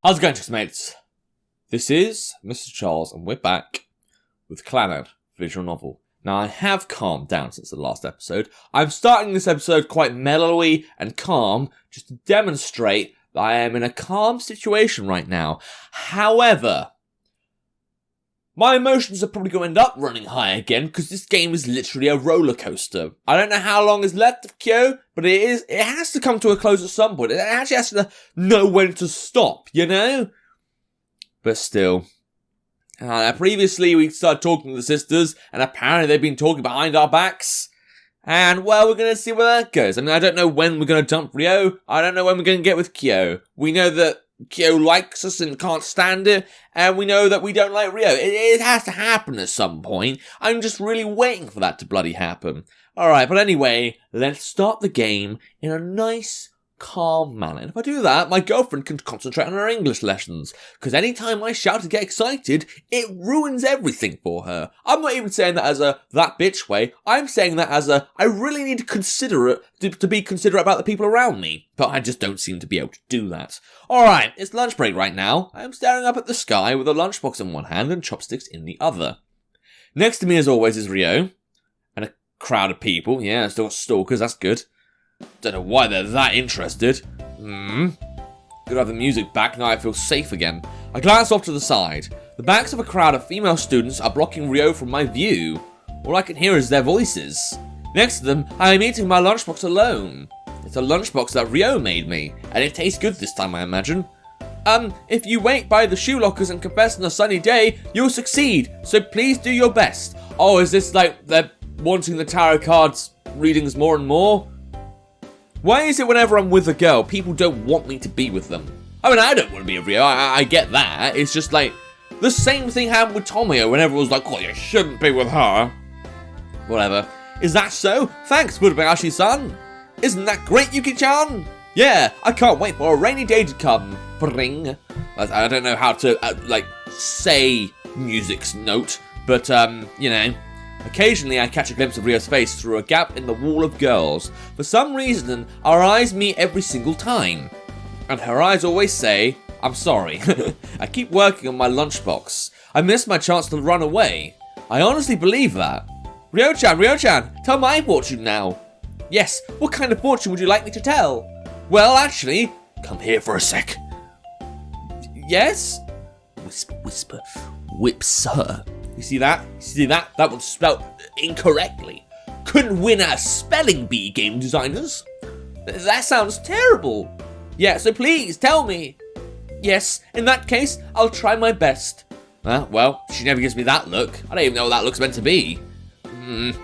How's it going, mates? This is Mrjacharles, and we're back with Clannad visual novel. Now, I have calmed down since the last episode. I'm starting this episode quite mellowy and calm, just to demonstrate that I am in a calm situation right now. However, my emotions are probably going to end up running high again, because this game is literally a roller coaster. I don't know how long is left of Kyou, but it has to come to a close at some point. It actually has to know when to stop, you know? But still. Previously, we started talking to the sisters, and apparently they've been talking behind our backs. And, well, we're going to see where that goes. I mean, I don't know when we're going to dump Ryo. I don't know when we're going to get with Kyou. We know that Kyou likes us and can't stand it, and we know that we don't like Ryo. It has to happen at some point. I'm just really waiting for that to bloody happen. Alright, but anyway, let's start the game in a nice, calm manner. And if I do that, my girlfriend can concentrate on her English lessons, because anytime I shout to get excited, it ruins everything for her. I'm not even saying that as a that bitch way. I'm saying that as a I really need to consider it, to be considerate about the people around me, but I just don't seem to be able to do that. Alright, it's lunch break right now. I'm staring up at the sky with a lunchbox in one hand and chopsticks in the other. Next to me, as always, is Ryo, and a crowd of people. Yeah, still got stalkers, that's good. Don't know why they're that interested. Good to have the music back, now I feel safe again. I glance off to the side. The backs of a crowd of female students are blocking Ryo from my view. All I can hear is their voices. Next to them, I am eating my lunchbox alone. It's a lunchbox that Ryo made me, and it tastes good this time, I imagine. If you wait by the shoe lockers and confess on a sunny day, you'll succeed, so please do your best. Oh, is this like they're wanting the tarot cards readings more and more? Why is it whenever I'm with a girl, people don't want me to be with them? I mean, I don't want to be with Ryo, I get that. It's just like, the same thing happened with Tomio when everyone was like, oh, you shouldn't be with her. Whatever. Is that so? Thanks, Mrjacharles-san. Isn't that great, Yuki-chan? Yeah, I can't wait for a rainy day to come. Bring. I don't know how to, say music's note, but, you know. Occasionally, I catch a glimpse of Ryo's face through a gap in the wall of girls. For some reason, our eyes meet every single time. And her eyes always say, I'm sorry. I keep working on my lunchbox. I missed my chance to run away. I honestly believe that. Ryo-chan, tell my fortune now. Yes, what kind of fortune would you like me to tell? Well, actually, come here for a sec. Yes? Whisper, whips her. You see that? That one's spelled incorrectly. Couldn't win a spelling bee, game designers. That sounds terrible. Yeah, so please, tell me. Yes, in that case, I'll try my best. Well, she never gives me that look. I don't even know what that look's meant to be. I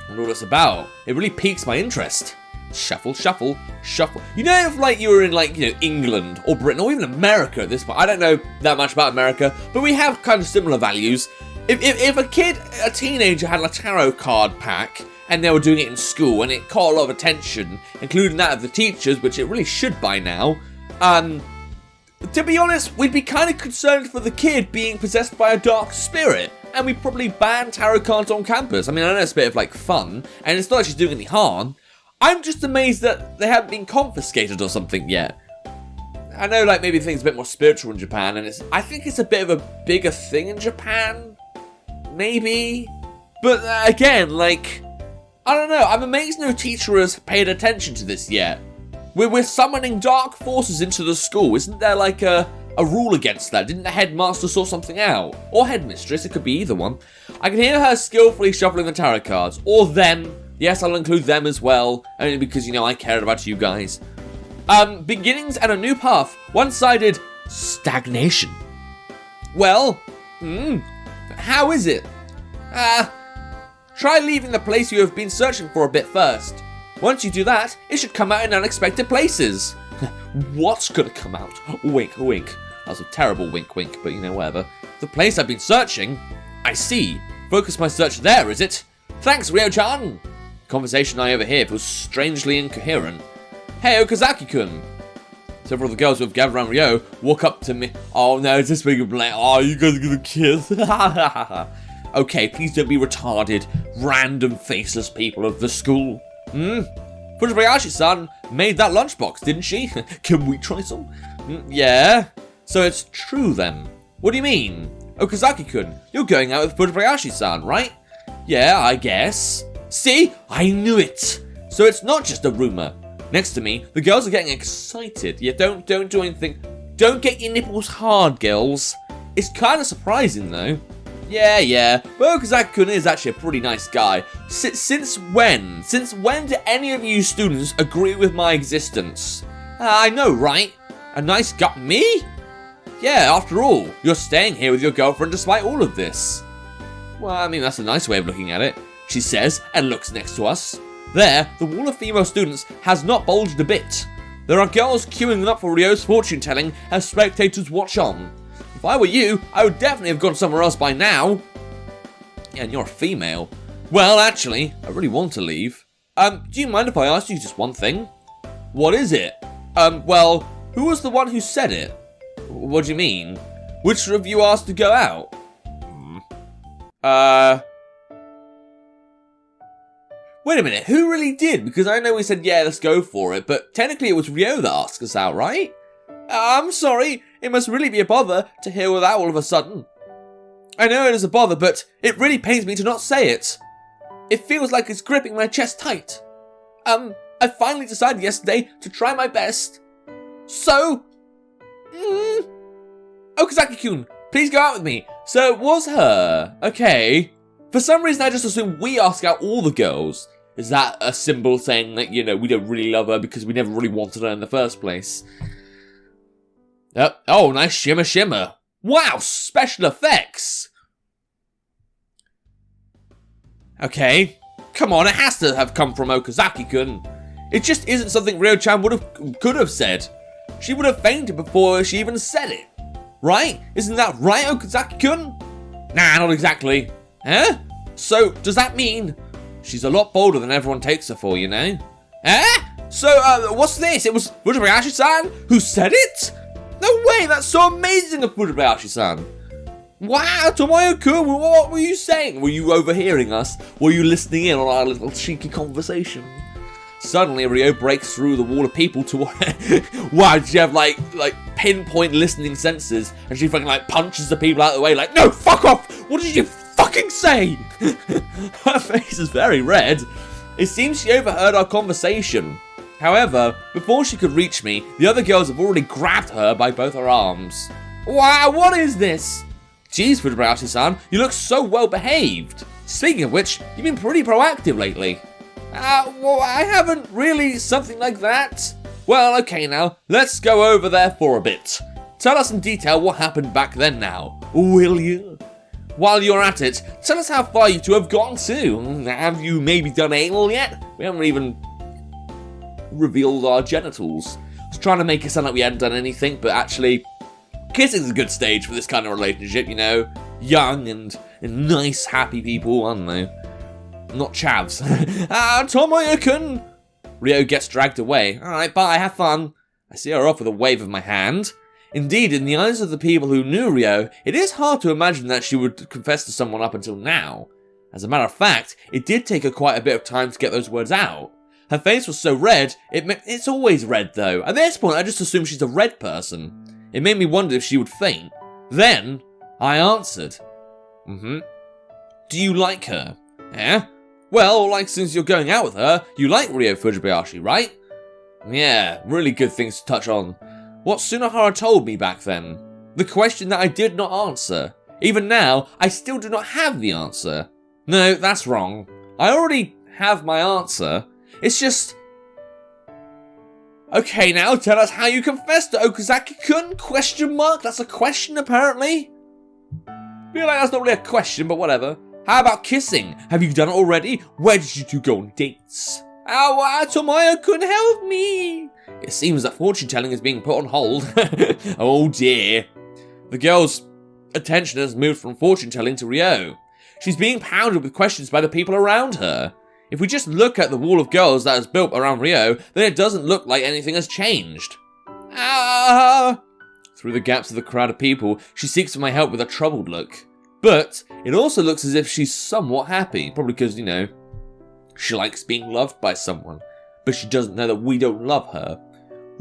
wonder what it's about. It really piques my interest. Shuffle. You know, if you were in England or Britain or even America at this point. I don't know that much about America, but we have kind of similar values. If a teenager had a tarot card pack and they were doing it in school and it caught a lot of attention, including that of the teachers, which it really should by now, to be honest, we'd be kind of concerned for the kid being possessed by a dark spirit. And we'd probably ban tarot cards on campus. I mean, I know it's a bit of fun, and it's not like she's doing any harm. I'm just amazed that they haven't been confiscated or something yet. I know, maybe things a bit more spiritual in Japan, and I think it's a bit of a bigger thing in Japan. Maybe. But again, I don't know. I'm amazed no teacher has paid attention to this yet. We're summoning dark forces into the school. Isn't there a rule against that? Didn't the headmaster sort something out? Or headmistress, it could be either one. I can hear her skillfully shuffling the tarot cards. Or them. Yes, I'll include them as well, only because, I cared about you guys. Beginnings and a new path. One-sided stagnation. Well, how is it? Try leaving the place you have been searching for a bit first. Once you do that, it should come out in unexpected places. What's gonna come out? Wink, wink. That was a terrible wink, wink, but whatever. The place I've been searching? I see. Focus my search there, is it? Thanks, Ryo-chan. Conversation I overhear feels strangely incoherent. Hey, Okazaki-kun. Several of the girls who have gathered around Ryo walk up to me. Oh no, it's this big blank. Oh, you guys are gonna kiss. Okay, please don't be retarded, random faceless people of the school. Mrjacharles-san made that lunchbox, didn't she? Can we try some? Yeah? So it's true then. What do you mean? Okazaki-kun, you're going out with Mrjacharles-san, right? Yeah, I guess. See? I knew it! So it's not just a rumor. Next to me, the girls are getting excited. Yeah, don't do anything. Don't get your nipples hard, girls. It's kind of surprising, though. Yeah, but Okazaki-kun is actually a pretty nice guy. Since when? Since when do any of you students agree with my existence? I know, right? A nice guy? Me? Yeah, after all, you're staying here with your girlfriend despite all of this. Well, I mean, that's a nice way of looking at it, she says, and looks next to us. There, the wall of female students has not bulged a bit. There are girls queuing up for Ryo's fortune-telling as spectators watch on. If I were you, I would definitely have gone somewhere else by now. Yeah, and you're a female. Well, actually, I really want to leave. Do you mind if I ask you just one thing? What is it? Well, who was the one who said it? What do you mean? Which of you asked to go out? Wait a minute, who really did? Because I know we said, yeah, let's go for it, but technically it was Ryo that asked us out, right? I'm sorry, it must really be a bother to hear that all of a sudden. I know it is a bother, but it really pains me to not say it. It feels like it's gripping my chest tight. I finally decided yesterday to try my best. So... Okazaki-kun, please go out with me. So it was her. Okay. For some reason I just assumed we ask out all the girls. Is that a symbol saying that, you know, we don't really love her because we never really wanted her in the first place? Oh, nice shimmer. Wow, special effects. Okay. Come on, it has to have come from Okazaki-kun. It just isn't something Ryo-chan could have said. She would have fainted before she even said it. Right? Isn't that right, Okazaki-kun? Nah, not exactly. Huh? So, does that mean she's a lot bolder than everyone takes her for, you know? Eh? So, what's this? It was Mrjacharles-san who said it? No way, that's so amazing of Mrjacharles-san. Wow, Tomoyo-kun, what were you saying? Were you overhearing us? Were you listening in on our little cheeky conversation? Suddenly, Ryo breaks through the wall of people to... Wow, did she have, like pinpoint listening senses? And she fucking, punches the people out of the way, like, no, fuck off! What did you fucking say? Her face is very red. It seems she overheard our conversation. However, before she could reach me, the other girls have already grabbed her by both her arms. Wow, what is this? Jeez, Mrjacharles-san, you look so well behaved. Speaking of which, you've been pretty proactive lately. Well, I haven't really something like that. Well, okay now, let's go over there for a bit. Tell us in detail what happened back then now, will you? While you're at it, tell us how far you two have gone to. Have you maybe done anal yet? We haven't even revealed our genitals. I was trying to make it sound like we hadn't done anything, but actually, kissing's a good stage for this kind of relationship, you know? Young and nice, happy people, I don't know. Not chavs. Tomoyo-kun! Ryo gets dragged away. Alright, bye, have fun. I see her off with a wave of my hand. Indeed, in the eyes of the people who knew Ryo, it is hard to imagine that she would confess to someone up until now. As a matter of fact, it did take her quite a bit of time to get those words out. Her face was so red, it's always red though. At this point, I just assumed she's a red person. It made me wonder if she would faint. Then, I answered. Do you like her? Eh? Well, since you're going out with her, you like Ryo Fujibayashi, right? Yeah, really good things to touch on. What Sunahara told me back then. The question that I did not answer. Even now, I still do not have the answer. No, that's wrong. I already have my answer. It's just... Okay, now tell us how you confessed to Okazaki-kun? Question mark? That's a question, apparently. Feel like that's not really a question, but whatever. How about kissing? Have you done it already? Where did you two go on dates? Tomoyo-kun, help me! It seems that fortune-telling is being put on hold. Oh dear. The girl's attention has moved from fortune-telling to Ryo. She's being pounded with questions by the people around her. If we just look at the wall of girls that is built around Ryo, then it doesn't look like anything has changed. Through the gaps of the crowd of people, she seeks for my help with a troubled look. But it also looks as if she's somewhat happy, probably because, you know, she likes being loved by someone, but she doesn't know that we don't love her.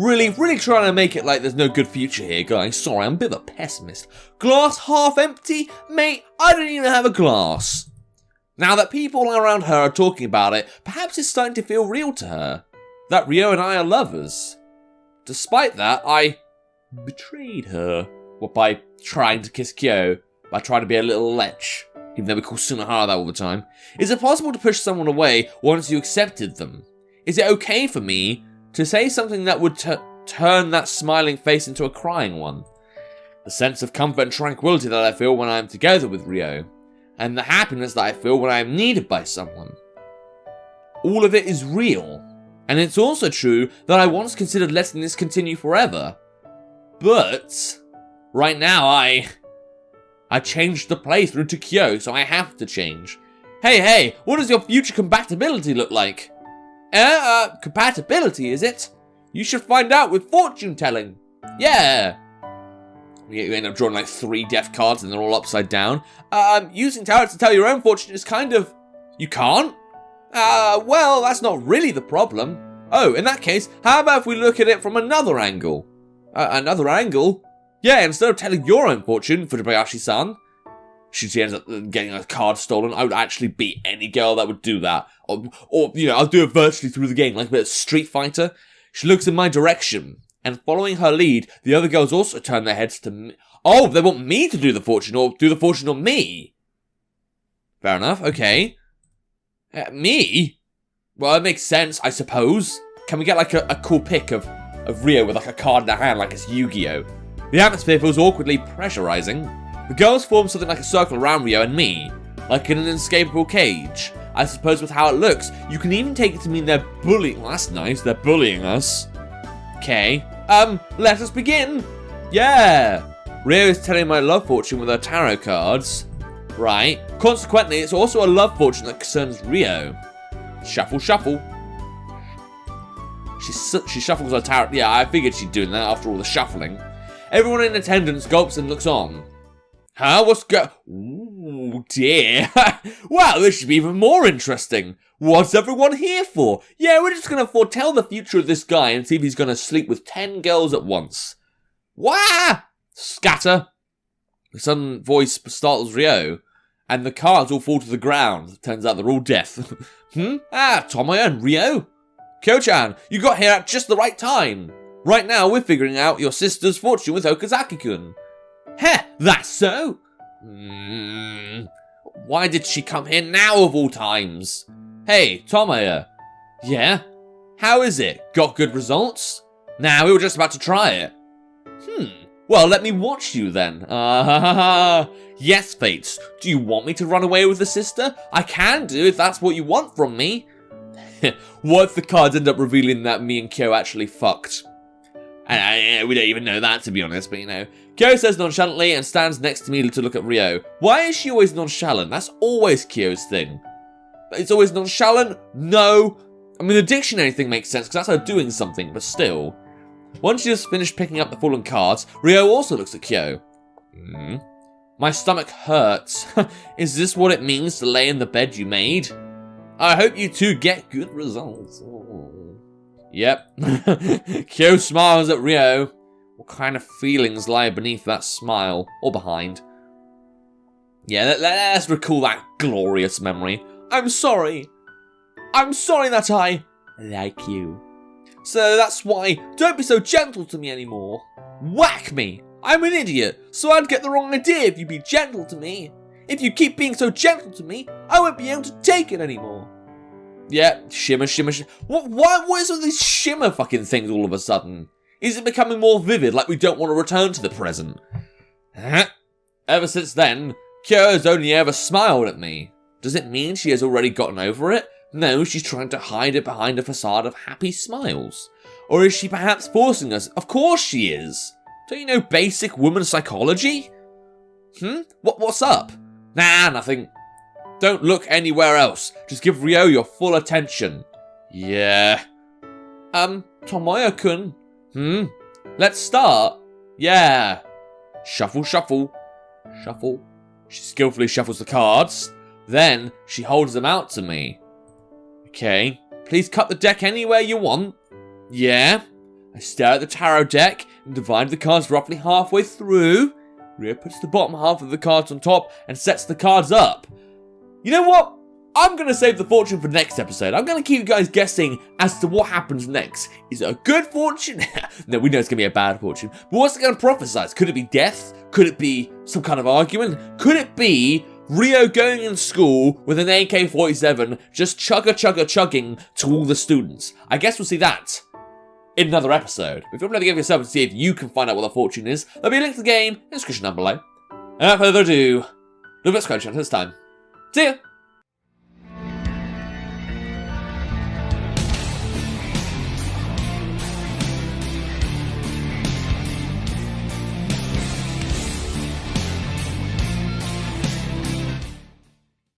Really trying to make it like there's no good future here, guys. Sorry, I'm a bit of a pessimist. Glass half empty? Mate, I don't even have a glass. Now that people around her are talking about it, perhaps it's starting to feel real to her. That Ryo and I are lovers. Despite that, I betrayed her. Well, by trying to kiss Kyou. By trying to be a little lech. Even though we call Sunahara that all the time. Is it possible to push someone away once you accepted them? Is it okay for me to say something that would turn that smiling face into a crying one? The sense of comfort and tranquility that I feel when I am together with Ryo. And the happiness that I feel when I am needed by someone. All of it is real. And it's also true that I once considered letting this continue forever. But right now I changed the playthrough to Kyou, so I have to change. Hey, what does your future compatibility look like? Compatibility, is it? You should find out with fortune telling. Yeah. You end up drawing like 3 death cards and they're all upside down. Using tarot to tell your own fortune is kind of... You can't? Well, that's not really the problem. Oh, in that case, how about if we look at it from another angle? Another angle? Yeah, instead of telling your own fortune, Fujibayashi-san, she ends up getting a card stolen. I would actually beat any girl that would do that. Or you know, I'll do it virtually through the game, like a bit of Street Fighter. She looks in my direction, and following her lead, the other girls also turn their heads to me. Oh, they want me to do the fortune, or do the fortune on me. Fair enough, okay. Me? Well, it makes sense, I suppose. Can we get like a cool pic of Ryo with like a card in her hand like it's Yu-Gi-Oh? The atmosphere feels awkwardly pressurizing. The girls form something like a circle around Ryo and me, like in an inescapable cage. I suppose with how it looks, you can even take it to mean they're bullying. Well, that's nice, they're bullying us. Okay, let us begin. Yeah! Ryo is telling my love fortune with her tarot cards. Right. Consequently, it's also a love fortune that concerns Ryo. Shuffle. She shuffles her tarot. Yeah, I figured she'd do that after all the shuffling. Everyone in attendance gulps and looks on. Huh? Ooh, dear. Wow, this should be even more interesting. What's everyone here for? Yeah, we're just going to foretell the future of this guy and see if he's going to sleep with 10 girls at once. Wah! Scatter. The sudden voice startles Ryo, and the cards all fall to the ground. Turns out they're all deaf. Tomoya and Ryo? Kyo-chan, you got here at just the right time. Right now, we're figuring out your sister's fortune with Okazaki-kun. Heh, that's so? Why did she come here now of all times? Hey, Tomoya. Yeah? How is it? Got good results? Nah, we were just about to try it. Well, let me watch you then. Yes, Fates. Do you want me to run away with the sister? I can do if that's what you want from me. What if the cards end up revealing that me and Kyou actually fucked? And we don't even know that, to be honest, but you know. Kyou says nonchalantly and stands next to me to look at Ryo. Why is she always nonchalant? That's always Kyou's thing. It's always nonchalant? No. I mean, the dictionary thing makes sense, because that's her doing something, but still. Once she has finished picking up the fallen cards, Ryo also looks at Kyou. My stomach hurts. Is this what it means to lay in the bed you made? I hope you two get good results. Yep. Kyou smiles at Ryo. What kind of feelings lie beneath that smile? Or behind? Yeah, let's recall that glorious memory. I'm sorry that I like you. So that's why, don't be so gentle to me anymore. Whack me! I'm an idiot, so I'd get the wrong idea if you'd be gentle to me. If you keep being so gentle to me, I won't be able to take it anymore. Yeah, shimmer. What is all these shimmer fucking things all of a sudden? Is it becoming more vivid, like we don't want to return to the present? Ever since then, Kyou has only ever smiled at me. Does it mean she has already gotten over it? No, she's trying to hide it behind a facade of happy smiles. Or is she perhaps forcing us? Of course she is. Don't you know basic woman psychology? What's up? Nah, nothing. Don't look anywhere else. Just give Ryo your full attention. Yeah. Tomoya-kun. Let's start. Yeah. Shuffle. She skillfully shuffles the cards. Then she holds them out to me. Okay. Please cut the deck anywhere you want. Yeah. I stare at the tarot deck and divide the cards roughly halfway through. Rio puts the bottom half of the cards on top and sets the cards up. You know what? I'm going to save the fortune for next episode. I'm going to keep you guys guessing as to what happens next. Is it a good fortune? No, we know it's going to be a bad fortune. But what's it going to prophesize? Could it be death? Could it be some kind of argument? Could it be Rio going in school with an AK-47 just chugging to all the students? I guess we'll see that in another episode. If you want to give yourself to see if you can find out what the fortune is, there'll be a link to the game in the description down below. And without further ado, no best question this time. See ya!